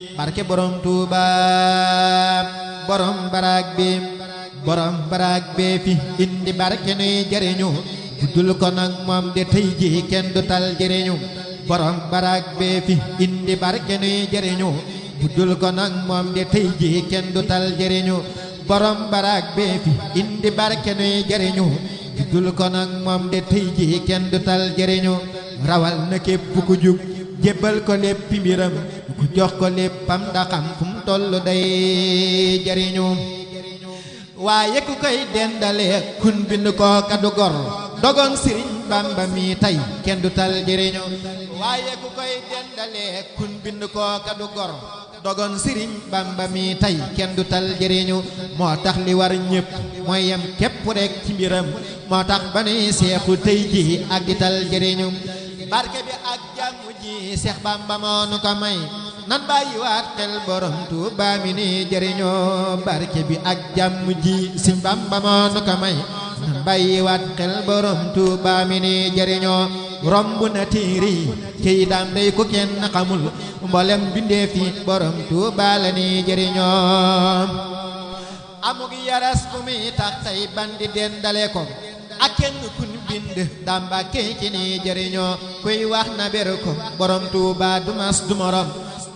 barke borom Tuuba borom baraag bi fi indi barke nuy jariñu budul ko nag moom de tey ji kenn du tal jariñu borom baraag bi fi indi barke nuy jariñu budul ko nag moom de tey ji kenn du tal jariñu borom baraag bi fi indi barke nuy jariñu budul ko nag moom de tey ji kenn du tal jariñu rawal na képp ku jug jébbal ko lépp mbiram ku jox ko léppam ndaxam fu mu tollu day jariñu waaye ku koy dendale kun bind ko kadu gor dogon Sëriñ Bamba mi tey kenn du tal jariñu waaye ku koy dendale kun bind ko kadu gor dogon Sëriñ Bamba mi tey kenn du tal jariñu moo tax li war ñépp mooy yem képp rek ci mbiram moo tax ba nuy seexu tey ji ak di tal jariñu barke bi ak jàmm ji Seex Bamba moo nu ko may nan bàyyiwaat xel borom Tuuba mi ni jëriñoo barke bi ak jàmm ji Seex Bamba moo nu ko may nan bàyyiwaat xel borom Tuuba mi ni jëriñoo romb na tiiri kii daam day ku kenn xamul mboolem bindee fi borom Tuuba la ni jëriñoo amug yaras bu muy tax tey bandi dendale ko ak kenn kun bind damba kay ci ni jëriñoo kuy wax na beru ko borom Tuuba du mas du morom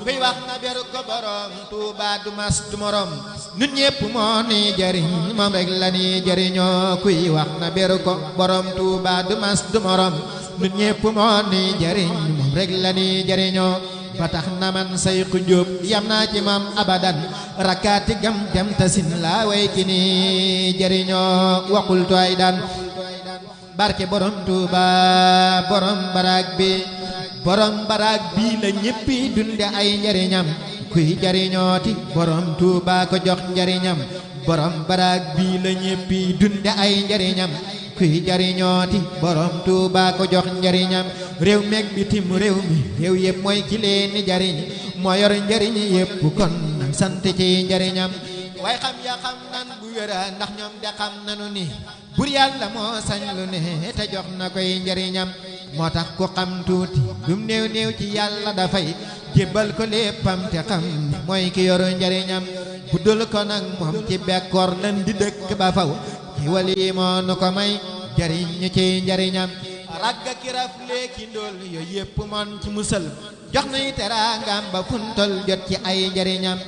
kuy wax na beru ko borom Tuuba du mas du morom nun ñépp moo ni jëriñ moom rek la ni jëriñoo kuy wax na beru ko borom Tuuba du mas du morom nun ñépp moo ni jëriñ moom rek la ni jëriñoo ba tax na man Sayxu Jóob yam naa ci moom abadan rakkaati gam dem tasin laa way ki ni jëriñoo waxul tooy daan barke borom Tuuba borom baraag bi la ñéppi dunde ay njariñam kuy jariñooti borom Tuuba ko jox njariñam borom baraag bi la ñéppi dunde ay njariñam kuy jariñooti borom Tuuba ko jox njariñam réew meeg bitim réew mi réew yépp mooy ki leen ni jariñ moo yor njariñ yépp kon sant ci njariñam waaye xam ya xam nan bu wéra ndax ñoom de xam nanu ni bur yàlla moo sañ lu ne te jox na koy njariñam moo tax ku xam tuuti lum néew néew ci yàlla dafay jébbal ko léppam te xam ni mooy ki yoru njariñam bu dul ko nag moom ci bekkoor lan di dëkk ba faw ci wali moo nu ko may jariñ ñu ci njariñam ragga ki raf léeki ndóol yooyu yépp moon ci musal jox nay teraangam ba funtol jot ci ay njariñam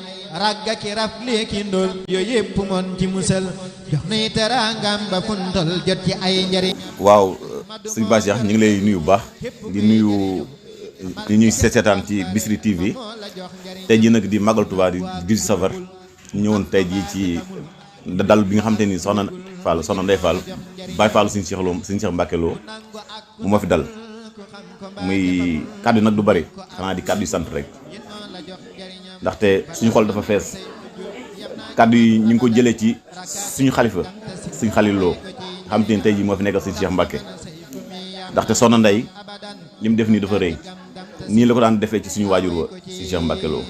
ragga ki raf léeki ndóol yooyu yépp moon ci musal jox nay teraangam ba funtol jot ci ay njariñ waaw sëñ Ba Cheikh ñu ngi lay nuyu bu baax di nuyu di ñuy seetaan ci Bichri TV tey jii nag di Magal Touba di 18 safar ñëwoon tey jii ci dal bi nga xamante ni soxna Ndeye Fall Baye Fall suñu Cheikh Lo suñu Cheikh Mbacke Lo bu ma fi dal muy kàddu nag du bari xanaa di kàddu yu sant rek ndaxte suñu xol dafa fees kàddu yi ñu ngi ko jëlee ci suñu xalifa suñu Xalil Lo xamante ni tey jii moo fi nekkal suñu Cheikh Mbacke ndaxte soxna Ndeye li mu def nii dafa rëy nii la ko daan defee ci suñu waajur wa suñu Cheikh Mbacke Lo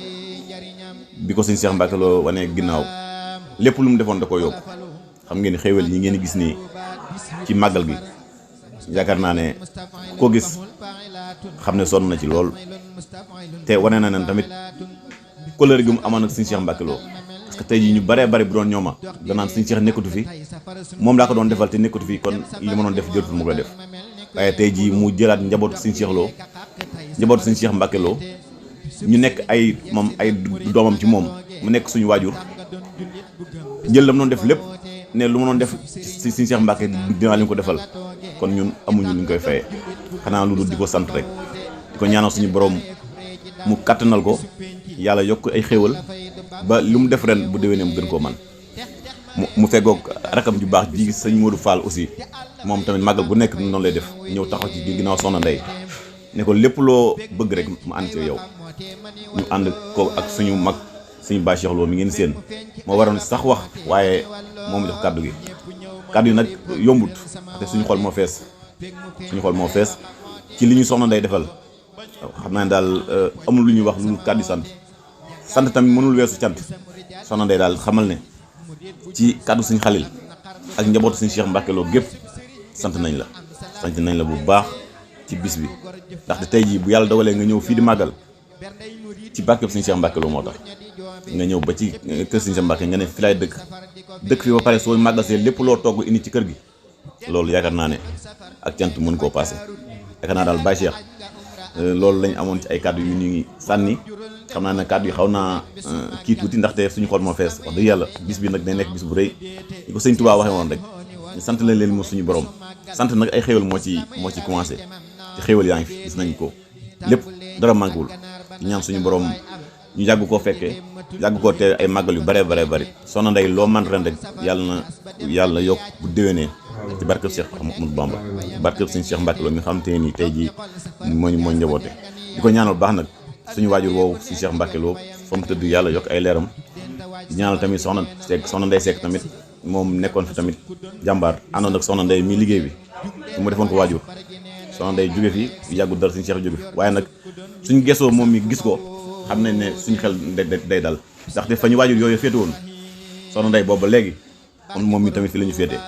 bi ko suñu Cheikh Mbacke Lo wane ginnaaw lépp lu mu defoon da ko yokk xam ngeen ni xéewal yi ngeen gis nii ci màggal gi yaakaar naa ne ku ko gis xam ne sonn na ci lool te wane na ne tamit couleur gi mu amoon ak suñu Cheikh Mbacke Lo parce que tey jii ñu baree bari bu doon ñooma danaan suñu Cheikh nekkatu fi moom laa ko doon defal te nekkatu fi kon li ma doon def jëlatul mu koy def waaye tey jii mu jëlaat njabootu suñu Cheikh Lo njabootu suñu Cheikh Mbacke Lo ñu nekk ay moom ay doomam ci moom mu nekk suñu waajur jël la mu doon def lépp ne lu ma doon def ci suñu Cheikh Mbacke dinaa leen ko defal kon ñun amuñu lu ñu koy fayee xanaa lu dul di ko sant rek di ko ñaanal suñu borom mu kattanal ko yàlla yokk ay xéewal ba lu mu def ren bu déwénee mu gën koo man mu feggoog rakam ju baax ji sëñ Modou Fall aussi moom tamit màggal gu nekk noonu lay def ñëw taxaw ci ginnaaw soxna Ndeye ne ko lépp loo bëgg rek mu ànd ci yow ñu ànd ko ak suñu mag suñu Baye Cheikh Lo mi ngeen seen moo waroon sax wax waaye moom jox kàddu yi nag yombut te suñu xol moo fees ci li ñu soxna Ndeye defal xam naa ne daal amul lu ñuy wax lu kàddu sant tamit mënul weesu cant soxna Ndeye daal xamal ne ci kàddu suñu Xalil ak njabootu suñu Cheikh Mbacke Lo gépp sant nañ la bu baax ci bis bi ndaxte tey jii bu yàlla dogalee nga ñëw fii di màggal ci barkeb Sëñ Cheikh Mbacke Lo moo tax nga ñëw ba ci kër Sëñ Cheikh Mbacke nga ne fi laay dëkk fi ba pare soo màggasee lépp loo togg indi ci kër gi loolu yaakaar naa ne ak cant mën koo passé yaakaar naa daal Baye Cheikh loolu lañ amoon ci ay kàddu yu ñuy sànni xam naa ne kàddu yi xaw naa kii tuuti ndaxte suñu xol moo fees wax dëgg yàlla bis bi nag day nekk bis bu rëy li ko sëñ Touba waxee woon rek sant leen leen mo suñu borom sant nag ay xéewal moo ci commencé ci xéewal yaa ngi fi gis nañ ko lépp dara manquewul ñaan suñu borom ñu yàgg koo fekkee yàgg koo teew ay màggal yu bare bëri Soxna Ndeye loo man ren rek yàlla yokk bu déwénee ci barkeb Cheikh Ahmadou Bamba barkeb sëñ Cheikh Mbacke Lo mi nga xam te nii tey jii moo njaboote di ko ñaanal baax nag suñu waajur woowu si Cheikh Mbacke Lo fa mu tëdd yàlla yokk ay leeram di ñaanal tamit Soxna Ndeye Seck tamit moom nekkoon fi tamit jàmbaar àndoon ak Soxna Ndeye mi liggéey bi su mu defoon ko waajur Soxna Ndeye jóge fi yàggul dara suñu Cheikh jóge fi waaye nag suñu gesoo moom mi gis ko xam nañ ne suñu xel day dal ndaxte fa ñu waajur yooyu féete woon Soxna Ndeye boobu ba léegi kon moom mi tamit fi la ñu féete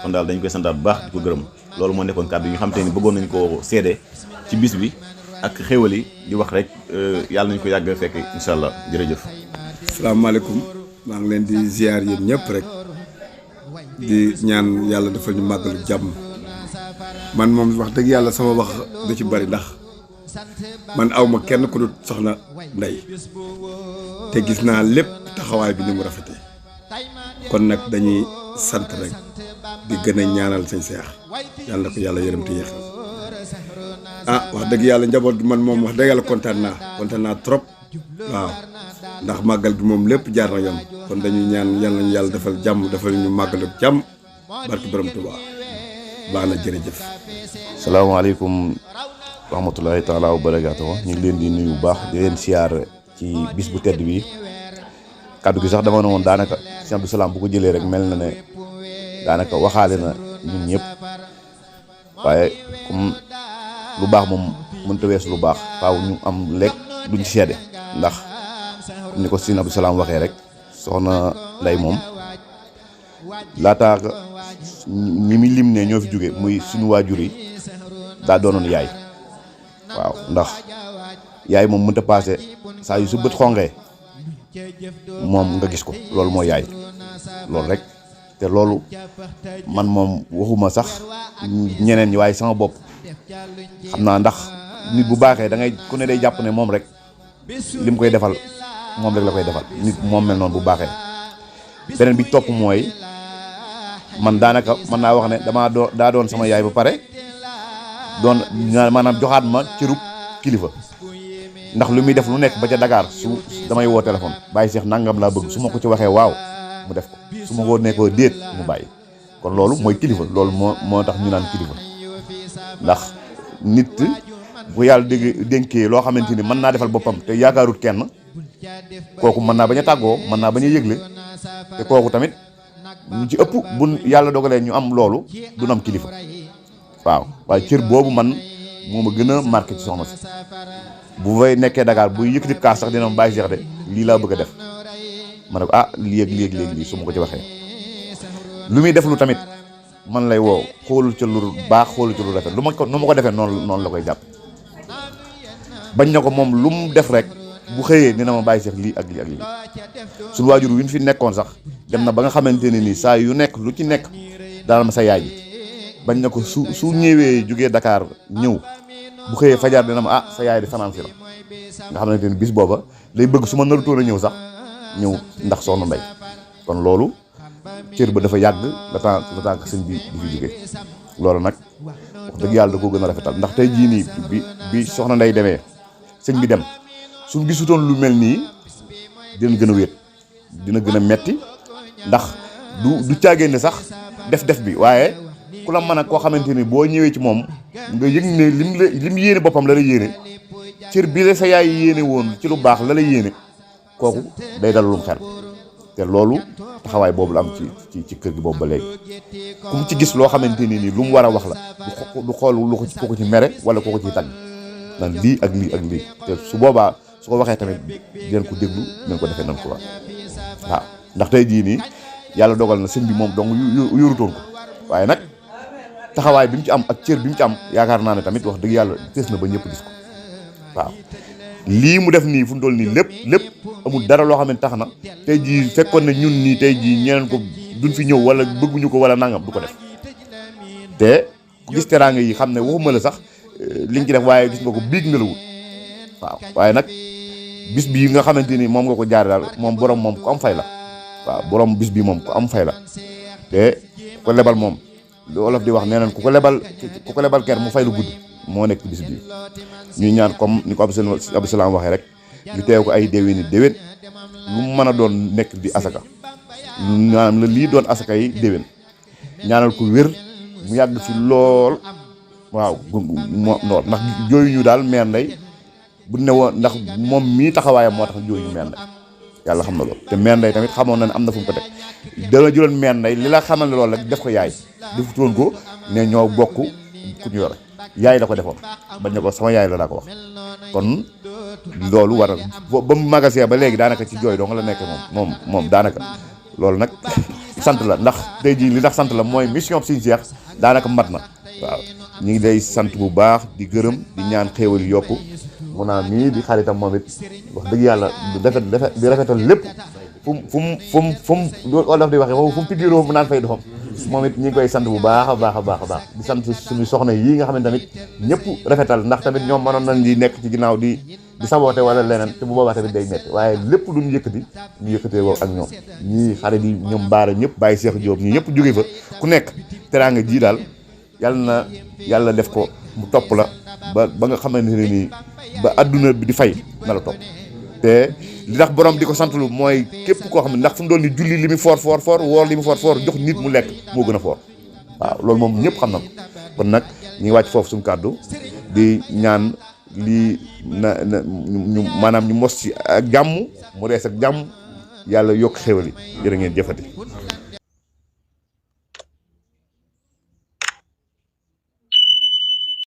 kon daal dañ koy santaat bu baax di ko gërëm loolu moo nekkoon kàddu yi nga xam te ni bëggoon nañ koo seede ci bis bi ak xéwal yi di wax rek yàlla nañu ko yàgg fekk incha allah jërëjëf. asalaamaaleykum maa ngi leen di ziar yéen ñëpp rek di ñaan yàlla defal ñu màggalu jàmm man moom wax dëgg yàlla sama wax du ci bari ndax man awma kenn ku dul Soxna Ndeye te gis naa lépp taxawaay bi ni mu rafetee kon nag dañuy sant rek di gën a ñaanal sëñ Seex yàlla na ko yàlla yërëm te yéexal wax dëgg yàlla njaboot gi man moom wax dëgg yàlla kontaan naa trop waaw ndax màggal gi moom lépp jaar na yoon kon dañuy ñaan yàlla nañu yàlla defal jàmm defal ñu màggal ak jàmm barke borom Tuubaa baax na jërëjëf. salaamaaleykum rahmatulahi taala wa barakaatu ñu ngi leen di nuyu bu baax di leen siyaar ci bis bu tedd bi kaddu gi sax dama ne woon daanaka sëñ Abdou Salaam bu ko jëlee rek mel na ne daanaka waxaale na ñun ñëpp waaye comme lu baax moom mënta weesu lu baax faaw ñu am lekk duñ seede ndax ni ko sëñ Abdou Salaam waxee rek Soxna Ndeye moom laataa ñi mi lim ne ñoo fi jóge muy suñu waajur yi daa doonoon yaay waaw ndax yaay moom mënta paase saa yu su bët xonqee moom nga gis ko loolu mooy yaay loolu rek te loolu man moom waxuma sax ñeneen ñi waaye sama bopp xam naa ndax nit bu baaxee da ngay ku ne day jàpp ne moom rek lim koy defal moom rek la koy defal nit moom mel noonu bu baaxee beneen bi topp mooy man daanaka mën naa wax ne daa doon sama yaay ba pare doon maanaam joxaat ma cërub kilifa ndax lu muy def lu nekk ba ca Dakar su damay woo téléphone Baye Cheikh nangam laa bëgg su ma ko ci waxee waaw mu def ko su ma ko nekkoo déet mu bàyyi kon loolu mooy kilifa loolu moo tax ñu naan kilifa ndax nit bu yàlla dénkee loo xamante ni mën naa defal boppam te yaakaarut kenn kooku mën naa bañ a tàggoo mën naa bañ a yëgle te kooku tamit ñu ci ëpp bu yàlla dogalee ñu am loolu du am kilifa waaw waaye cër boobu man moo ma gën a marqué ci soxna si bu fay nekkee Dakar bu yëkkati kaas sax dina ma Baye Cheikh de lii laa bëgg a def ma ne ko lii su ma ko ci waxee lu muy def lu tamit man lay woo xoolul ca lu baax xoolul ca lu rafet nu ma ko defee noonu la koy jàpp bañ na ko moom lu mu def rek bu xëyee dina ma Baye Cheikh lii ak lii suñu waajur wi ñu fi nekkoon sax dem na ba nga xamante ne nii saa yu nekk lu ci nekk daal ma sa yaay ji bañ na ko su ñëwee jógee Dakar ñëw bu xëyee fajar dina ma sa yaay di fanaan si la nga xamante ni bis booba lay bëgg su ma narutoon a ñëw sax ñëw ndax Soxna Ndeye kon loolu cër ba dafa yàgg le temps que sëñ bi di fi jógee loolu nag wax dëgg yàlla da koo gën a rafetal ndax tey jii nii bi Soxna Ndeye demee sëñ bi dem suñ gisutoon lu mel nii dina gën a wéet dina gën a metti ndax du caagéen ne sax def bi waaye ku la mën a koo xamante ni boo ñëwee ci moom nga yëg ne lim yéene boppam la yéene cër bi la sa yaay yéene woon ci lu baax la yéene kooku day dalulum xel te loolu taxawaay boobu la am ci kër gi boobu ba léegi ku mu ci gis loo xamante ni nii lu mu war a wax la du xool lu ko ci mere wala ko ciy tagg nan lii ak lii ak lii te su boobaa su ko waxee tamit dinañ ko déglu dinañ ko defee nan ko wax waaw ndax tey jii nii yàlla dogal na sëñ bi moom donc yorutoon ko waaye nag taxawaay bi mu ci am ak cër bi mu ci am yaakaar naa ne tamit wax dëgg yàlla tees na ba ñëpp gis ko waaw lii mu def nii fu mu toll nii lépp amul dara loo xam ne tax na tey jii fekkoon ne ñun nii tey jii ñeneen ko duñ fi ñëw wala bëgguñu ko wala nangam du ko def te ku gis teraanga yi xam ne waxuma la sax liñ ci def waaye gis nga ko biig na la wut waaw waaye nag bis bii nga xamante ni moom nga ko jaare daal moom borom moom ku am fay la waaw borom bis bii moom ku am fay la te ko lebal moom lu olof di wax nee nañ ku ko lebal ker mu fay lu gudd moo nekk bis bii ñuy ñaan comme ni ko Abdou Salam waxee rek ñu teew ko ay déwén lu mu mën a doon nekk di asaka ñaan la lii doon asaka yi déwén ñaanal ko wér mu yàgg fi lool waaw noor ndax jooyu ñu daal meer nday bu ne woon ndax moom mii taxawaayam moo tax jooyu meer nday yàlla xam na loolu te meer nday tamit xamoon na ne am na fu mu ko teg dana jëloon meer nday li la xamal ne loolu rek def ko yaay defutoon ko ne ñoo bokk ku ñu yore yaay la ko defoon bañ ne ko sama yaay la daa ko wax kon loolu war ba mu magasin ba léegi daanaka ci jooy dong la nekk moom daanaka loolu nag sant la ndax tey jii li tax sant la mooy mission Sëñ Cheikh daanaka mat na waaw ñu ngi day sant bu baax di gërëm di ñaan xéewal yokku mu naa mii di xaritam moom it wax dëgg yàlla di rafetal lépp fu mu olof di waxee fu mu pikiiroo mu naan fay doom moom it ñu ngi koy sant bu baax a baax di sant suñu soxna yii nga xam ne tamit ñëpp rafetal ndax tamit ñoom mënoon nañ di nekk ci ginnaaw di saboote wala leneen te bu boobaa tamit day metti waaye lépp lu ñu yëkkatee woo ak ñoom ñii xarit yi ñoom baara ñëpp bàyyi Cheikh Diop ñii ñëpp jóge fa ku nekk teraanga ji daal yàlla def ko mu topp la ba nga xamante ne nii ba adduna bi di fay na la topp te li tax borom di ko santlu mooy képp koo xam ne ndax fu mu doon ni julli li mu foor woor li mu foor jox nit mu lekk moo gën a foor waaw loolu moom ñëpp xam na ko kon nag ñu ngi wàcc foofu suñu kàddu di ñaan lii ñu maanaam ñu mos ci ak jàmm mu rees ak jàmm yàlla yokk xéwal yi jërë ngeen jëfati